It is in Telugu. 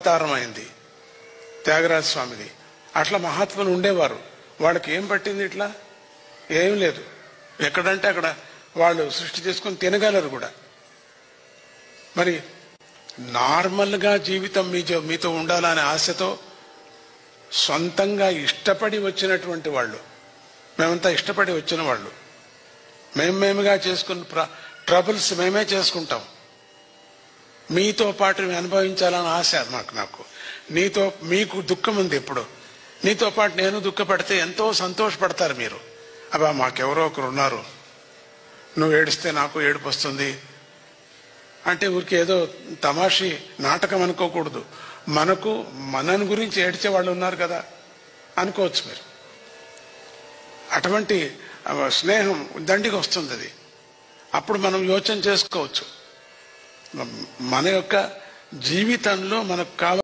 అవతారమైంది త్యాగరాజ స్వామిది. అట్లా మహాత్ములు ఉండేవారు. వాళ్ళకి ఏం పట్టింది? ఇట్లా ఏం లేదు. ఎక్కడంటే అక్కడ వాళ్ళు సృష్టి చేసుకుని తినగలరు కూడా. మరి నార్మల్గా జీవితం మీతో ఉండాలనే ఆశతో సొంతంగా ఇష్టపడి వచ్చినటువంటి వాళ్ళు, మేమంతా ఇష్టపడి వచ్చిన వాళ్ళు, మేముగా చేసుకున్న ట్రబుల్స్ మేమే చేసుకుంటాం. మీతో పాటు అనుభవించాలని ఆశ నాకు. మీకు దుఃఖం ఉంది. ఎప్పుడు నీతో పాటు నేను దుఃఖపడితే ఎంతో సంతోషపడతారు మీరు. అబ్బా మాకెవరో ఒకరు ఉన్నారు, నువ్వు ఏడిస్తే నాకు ఏడుపు వస్తుంది అంటే ఊరికి ఏదో తమాషి నాటకం అనుకోకూడదు. మనని గురించి ఏడ్చే వాళ్ళు ఉన్నారు కదా అనుకోవచ్చు మీరు. అటువంటి స్నేహం దండిగా వస్తుంది. అది అప్పుడు మనం యోచన చేసుకోవచ్చు. మన యొక్క జీవితంలో మనకు కావాలి